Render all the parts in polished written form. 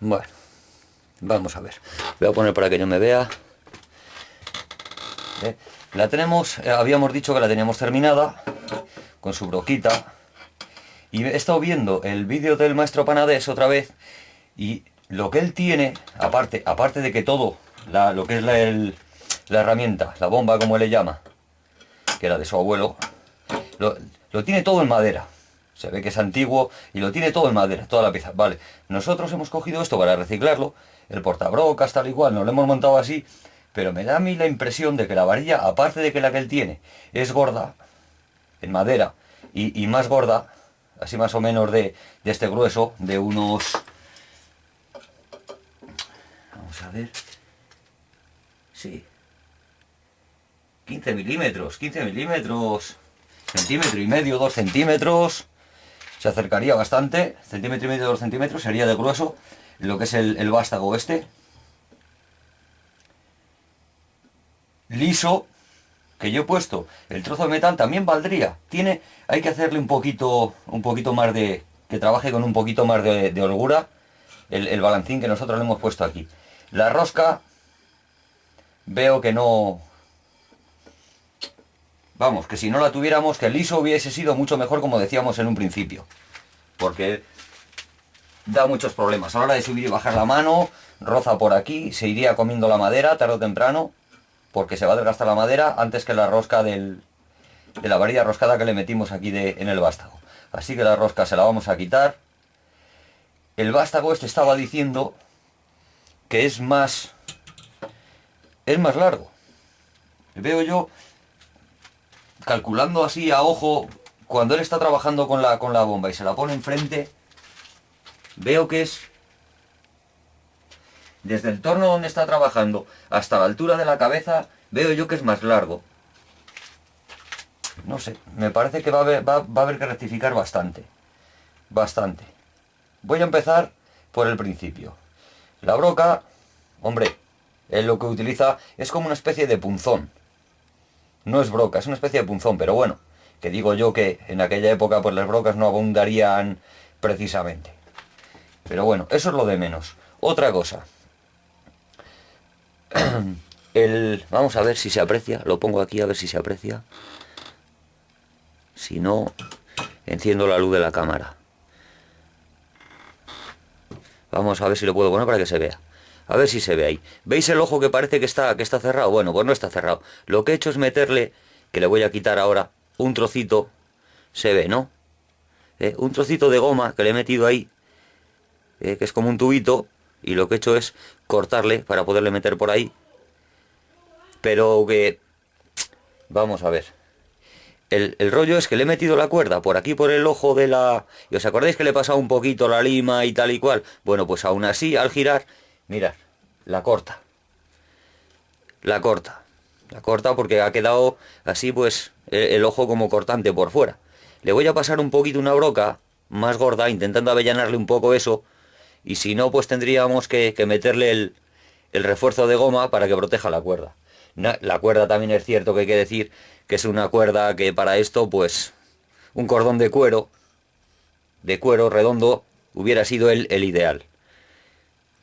Bueno, vamos a ver. Voy a poner para que no me vea. La tenemos, habíamos dicho que la teníamos terminada con su broquita. Y he estado viendo el vídeo del maestro Panadés otra vez. Y lo que él tiene, aparte de que todo, lo que es la herramienta, la bomba como él le llama, que era de su abuelo, lo tiene todo en madera. Se ve que es antiguo y lo tiene todo en madera, toda la pieza. Vale, nosotros hemos cogido esto para reciclarlo, el portabrocas tal y cual, nos lo hemos montado así, pero me da a mí la impresión de que la varilla, aparte de que la que él tiene es gorda, en madera, y más gorda, así más o menos de este grueso, de unos... Vamos a ver... Sí. 15 milímetros, centímetro y medio, 2 centímetros, se acercaría bastante, centímetro y medio, 2 centímetros, sería de grueso, lo que es el vástago este, liso, que yo he puesto, el trozo de metal también valdría, hay que hacerle un poquito más que trabaje con un poquito más de holgura, el balancín que nosotros le hemos puesto aquí. La rosca, veo que no... Vamos, que si no la tuviéramos, que el liso hubiese sido mucho mejor, como decíamos en un principio. Porque da muchos problemas. A la hora de subir y bajar la mano, roza por aquí, se iría comiendo la madera tarde o temprano, porque se va a desgastar la madera antes que la rosca de la varilla roscada que le metimos aquí en el vástago. Así que la rosca se la vamos a quitar. El vástago este estaba diciendo que es más largo. Veo yo, calculando así a ojo, cuando él está trabajando con la bomba y se la pone enfrente, veo que es desde el torno donde está trabajando hasta la altura de la cabeza, veo yo que es más largo. No sé, me parece que va a haber que rectificar bastante. Bastante. Voy a empezar por el principio. La broca, hombre, él lo que utiliza es como una especie de punzón. No es broca, es una especie de punzón, pero bueno, que digo yo que en aquella época pues las brocas no abundarían precisamente. Pero bueno, eso es lo de menos. Otra cosa. Vamos a ver si se aprecia, lo pongo aquí a ver si se aprecia. Si no, enciendo la luz de la cámara. Vamos a ver si lo puedo poner para que se vea. A ver si se ve ahí. ¿Veis el ojo que parece que está cerrado? Bueno, pues no está cerrado. Lo que he hecho es meterle, que le voy a quitar ahora, un trocito. Se ve, ¿no? Un trocito de goma que le he metido ahí, que es como un tubito. Y lo que he hecho es cortarle para poderle meter por ahí. Pero que... Vamos a ver. El rollo es que le he metido la cuerda por aquí por el ojo de la... ¿Y os acordáis que le he pasado un poquito la lima y tal y cual? Bueno, pues aún así, al girar, mirad, la corta. La corta. La corta porque ha quedado así pues el ojo como cortante por fuera. Le voy a pasar un poquito una broca más gorda, intentando avellanarle un poco eso. Y si no, pues tendríamos que meterle el refuerzo de goma para que proteja la cuerda. La cuerda también es cierto que hay que decir que es una cuerda que para esto, pues, un cordón de cuero redondo, hubiera sido el ideal.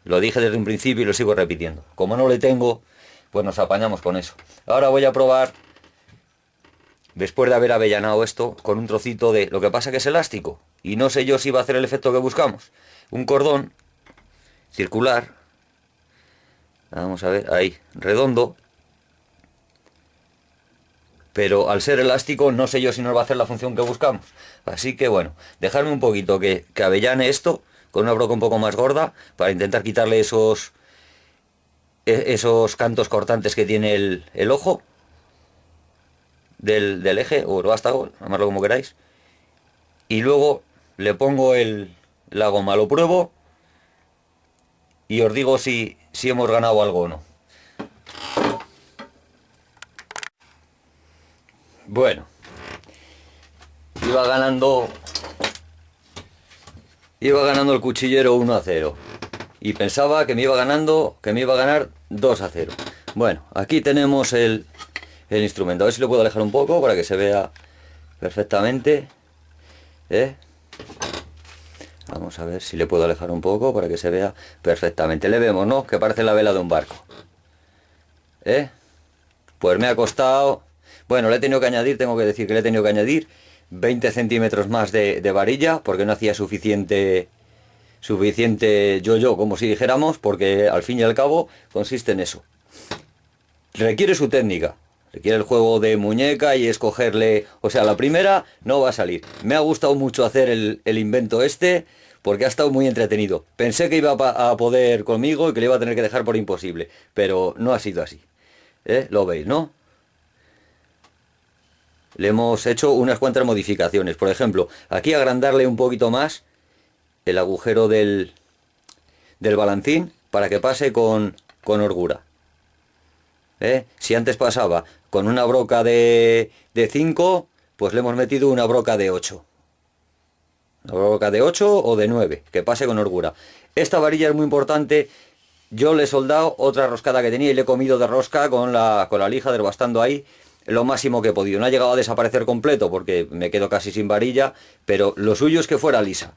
Lo dije desde un principio y lo sigo repitiendo. Como no le tengo, pues nos apañamos con eso. Ahora voy a probar, después de haber avellanado esto, con un trocito de... Lo que pasa que es elástico, y no sé yo si va a hacer el efecto que buscamos. Un cordón circular, vamos a ver, ahí, redondo, pero al ser elástico no sé yo si nos va a hacer la función que buscamos. Así que bueno, dejarme un poquito que avellane esto con una broca un poco más gorda para intentar quitarle esos cantos cortantes que tiene el ojo del eje o el vástago, llamarlo como queráis. Y luego le pongo la goma, lo pruebo y os digo si hemos ganado algo o no. Bueno, iba ganando el cuchillero 1-0 y pensaba que me iba a ganar 2-0. Bueno, aquí tenemos el instrumento. A ver si lo puedo alejar un poco para que se vea perfectamente. Vamos a ver si le puedo alejar un poco para que se vea perfectamente. Le vemos, ¿no? Que parece la vela de un barco. ¿Eh? Pues me ha costado... Bueno, le he tenido que añadir, tengo que decir que le he tenido que añadir 20 centímetros más de varilla, porque no hacía suficiente yo-yo, como si dijéramos, porque al fin y al cabo consiste en eso. Requiere su técnica, requiere el juego de muñeca y escogerle... O sea, la primera no va a salir. Me ha gustado mucho hacer el invento este, porque ha estado muy entretenido. Pensé que iba a poder conmigo y que le iba a tener que dejar por imposible, pero no ha sido así. Lo veis, ¿no? Le hemos hecho unas cuantas modificaciones. Por ejemplo, aquí agrandarle un poquito más el agujero del balancín para que pase con holgura. Si antes pasaba con una broca de 5, pues le hemos metido una broca de 8. Una broca de 8 o de 9, que pase con holgura. Esta varilla es muy importante. Yo le he soldado otra roscada que tenía y le he comido de rosca con la lija, desbastando ahí lo máximo que he podido. No ha llegado a desaparecer completo porque me quedo casi sin varilla, pero lo suyo es que fuera lisa.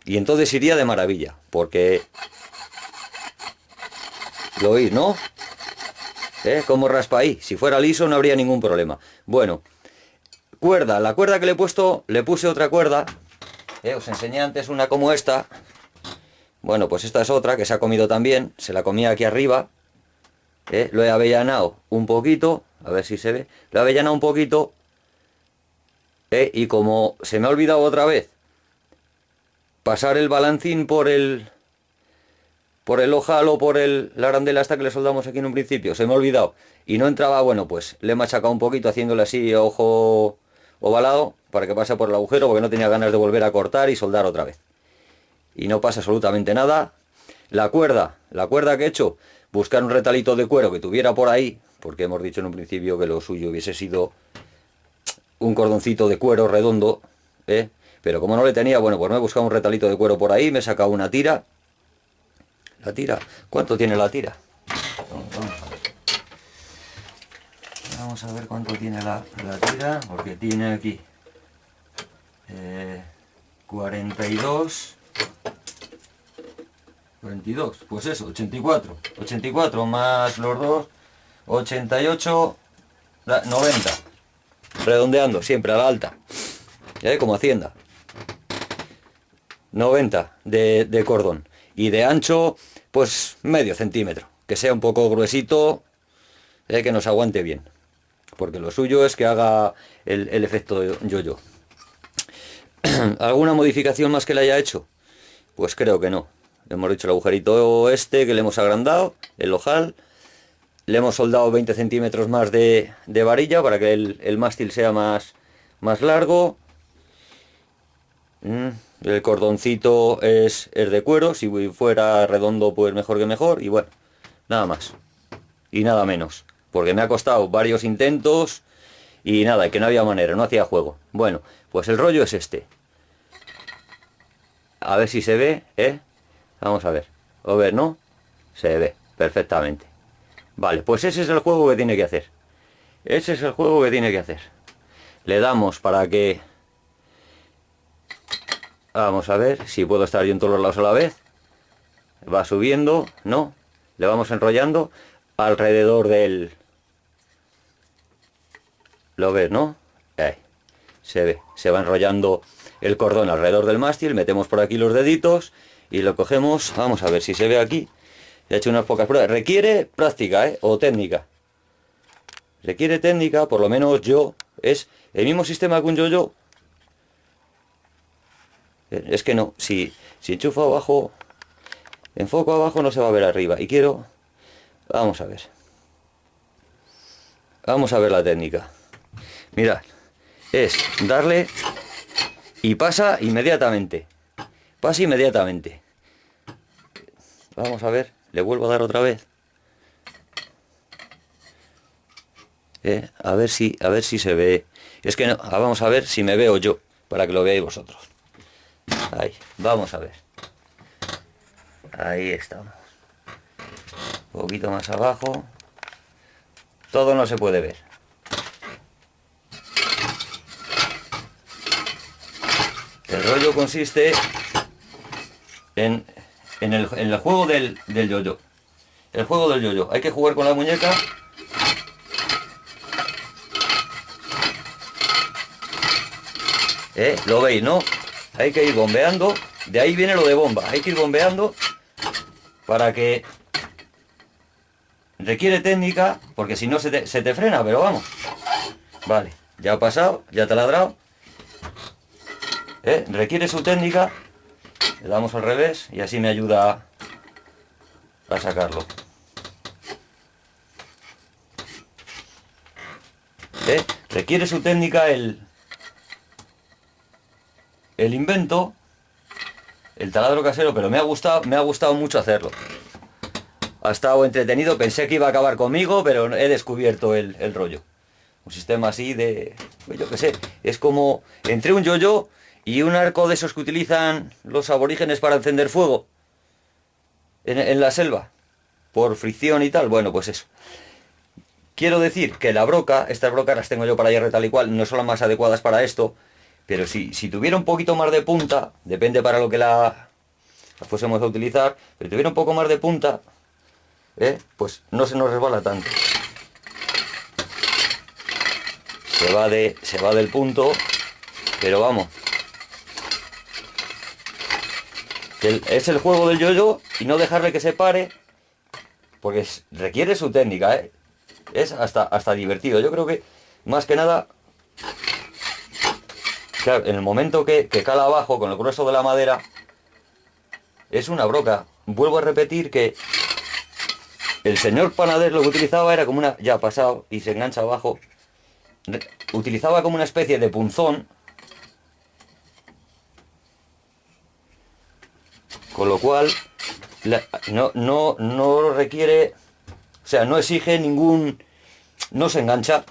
Y entonces iría de maravilla, porque... ¿Lo oís, no? ¿Cómo raspa ahí? Si fuera liso no habría ningún problema. Bueno, cuerda. La cuerda que le he puesto, le puse otra cuerda. Os enseñé antes una como esta. Bueno, pues esta es otra que se ha comido también. Se la comía aquí arriba. Lo he avellanado un poquito. A ver si se ve. Lo he avellanado un poquito. Y como se me ha olvidado otra vez pasar el balancín por el ojal o por la arandela hasta que le soldamos aquí en un principio, se me ha olvidado y no entraba, bueno, pues le he machacado un poquito haciéndole así ojo ovalado para que pase por el agujero, porque no tenía ganas de volver a cortar y soldar otra vez. Y no pasa absolutamente nada. La cuerda que he hecho, buscar un retalito de cuero que tuviera por ahí, porque hemos dicho en un principio que lo suyo hubiese sido un cordoncito de cuero redondo, pero como no le tenía, bueno, pues me he buscado un retalito de cuero por ahí, me he sacado una tira. La tira, ¿cuánto tiene la tira? Vamos a ver cuánto tiene la tira, porque tiene aquí 42, pues eso, 84 más los dos, 88, 90, redondeando siempre a la alta, como Hacienda, 90 de cordón, y de ancho pues medio centímetro, que sea un poco gruesito, que nos aguante bien, porque lo suyo es que haga el efecto yo-yo. ¿Alguna modificación más que le haya hecho? Pues creo que no. Le hemos hecho el agujerito este que le hemos agrandado, el ojal, le hemos soldado 20 centímetros más de varilla para que el mástil sea más largo. El cordoncito es de cuero, si fuera redondo pues mejor que mejor, y bueno, nada más y nada menos, porque me ha costado varios intentos y nada, que no había manera, no hacía juego. Bueno, pues el rollo es este, a ver si se ve, vamos a ver, ¿no? Se ve perfectamente. Vale, pues ese es el juego que tiene que hacer, le damos para que... Vamos a ver si puedo estar yo en todos los lados a la vez. Va subiendo, ¿no? Le vamos enrollando alrededor del... ¿Lo ves, no? Ahí. Se ve, se va enrollando el cordón alrededor del mástil. Metemos por aquí los deditos y lo cogemos. Vamos a ver si se ve aquí. He hecho unas pocas pruebas. Requiere práctica, o técnica. Requiere técnica, por lo menos yo. Es el mismo sistema que un yo-yo. Es que no, si enchufo abajo, enfoco abajo, no se va a ver arriba. Y quiero... Vamos a ver. Vamos a ver la técnica. Mirad, es darle y pasa inmediatamente. Pasa inmediatamente. Vamos a ver, le vuelvo a dar otra vez. A ver si se ve. Es que no, vamos a ver si me veo yo, para que lo veáis vosotros. Ahí, vamos a ver. Ahí estamos. Un poquito más abajo. Todo no se puede ver. El rollo consiste en el juego del yo-yo. El juego del yo-yo. Hay que jugar con la muñeca. ¿Lo veis, no? Hay que ir bombeando. De ahí viene lo de bomba. Hay que ir bombeando para que... Requiere técnica, porque si no se te frena, pero vamos. Vale, ya ha pasado, ya te ha ladrado. Requiere su técnica. Le damos al revés y así me ayuda a sacarlo. Requiere su técnica el invento, el taladro casero, pero me ha gustado mucho hacerlo. Ha estado entretenido, pensé que iba a acabar conmigo, pero he descubierto el rollo. Un sistema así de... pues yo qué sé, es como entre un yo-yo y un arco de esos que utilizan los aborígenes para encender fuego en la selva, por fricción y tal. Bueno, pues eso. Quiero decir que la broca, estas brocas las tengo yo para hierro tal y cual, no son las más adecuadas para esto, pero si tuviera un poquito más de punta, depende para lo que la fuésemos a utilizar, pero tuviera un poco más de punta, pues no se nos resbala tanto. Se va del punto, pero vamos. Es el juego del yo-yo y no dejarle que se pare, porque requiere su técnica, Es hasta divertido. Yo creo que, más que nada, claro, en el momento que cala abajo con el grueso de la madera, es una broca. Vuelvo a repetir que el señor panadero lo que utilizaba era como una... ya ha pasado y se engancha abajo. Utilizaba como una especie de punzón, con lo cual no requiere, o sea, no exige ningún, no se engancha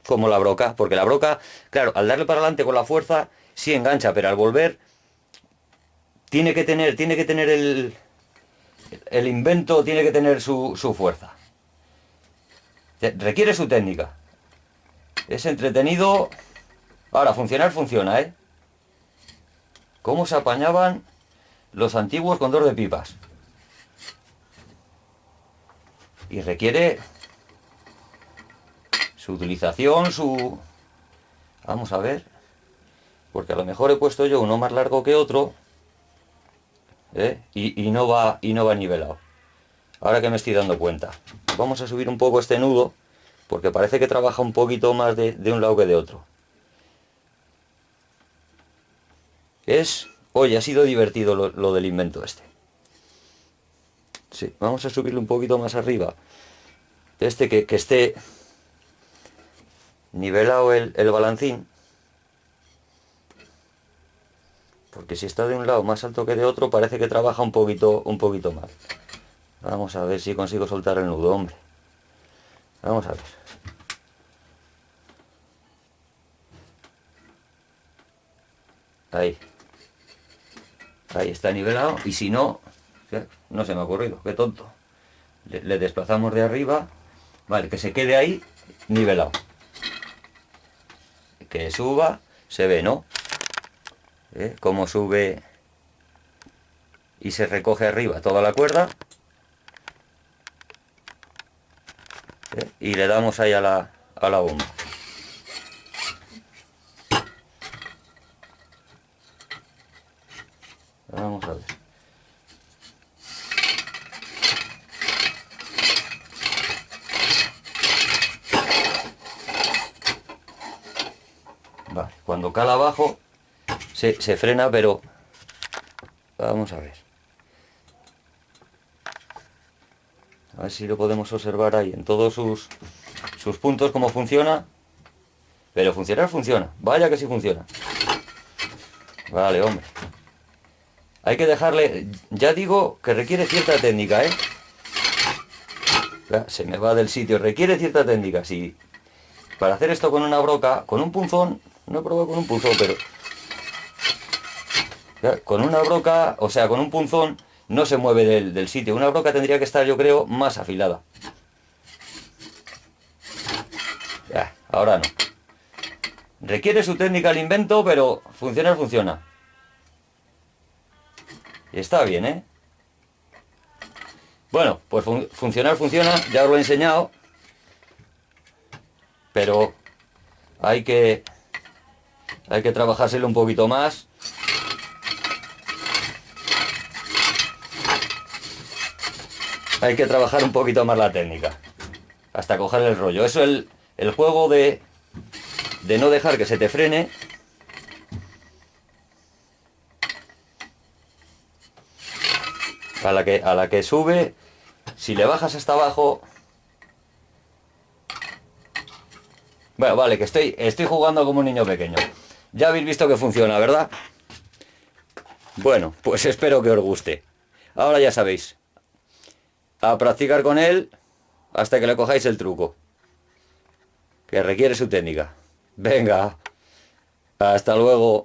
como la broca, porque la broca, claro, al darle para adelante con la fuerza sí engancha, pero al volver tiene que tener el invento, tiene que tener su fuerza. Requiere su técnica. Es entretenido. Ahora, funcionar funciona, ¿Cómo se apañaban los antiguos con dos de pipas? Y requiere su utilización, vamos a ver. Porque a lo mejor he puesto yo uno más largo que otro, y no va nivelado. Ahora que me estoy dando cuenta. Vamos a subir un poco este nudo, porque parece que trabaja un poquito más de un lado que de otro. Oye, ha sido divertido lo del invento este. Sí, vamos a subirle un poquito más arriba. Que esté nivelado el balancín. Porque si está de un lado más alto que de otro, parece que trabaja un poquito más. Vamos a ver si consigo soltar el nudo, hombre. Vamos a ver. Ahí está nivelado. Y si no, no se me ha ocurrido, qué tonto. Le desplazamos de arriba. Vale, que se quede ahí nivelado. Que suba, se ve, ¿no? Cómo sube y se recoge arriba toda la cuerda. Y le damos ahí a la bomba. Vamos a ver. Vale, cuando cala abajo se frena, pero vamos a ver. A ver si lo podemos observar ahí en todos sus puntos cómo funciona. Pero funcionar funciona. Vaya que sí funciona. Vale, hombre. Hay que dejarle... Ya digo que requiere cierta técnica, Se me va del sitio. Requiere cierta técnica. Sí. Para hacer esto con una broca, con un punzón... No he probado con un punzón, pero... Con una broca, o sea, con un punzón, no se mueve del sitio. Una broca tendría que estar, yo creo, más afilada. Ahora no. Requiere su técnica el invento, pero funcionar funciona. Y está bien, ¿eh? Bueno, pues funcionar funciona, ya os lo he enseñado. Pero hay que trabajárselo un poquito más. Hay que trabajar un poquito más la técnica. Hasta coger el rollo. Eso es el juego de no dejar que se te frene. A la que sube, si le bajas hasta abajo... Bueno, vale, que estoy jugando como un niño pequeño. Ya habéis visto que funciona, ¿verdad? Bueno, pues espero que os guste. Ahora ya sabéis, a practicar con él hasta que le cojáis el truco, que requiere su técnica. Venga, hasta luego.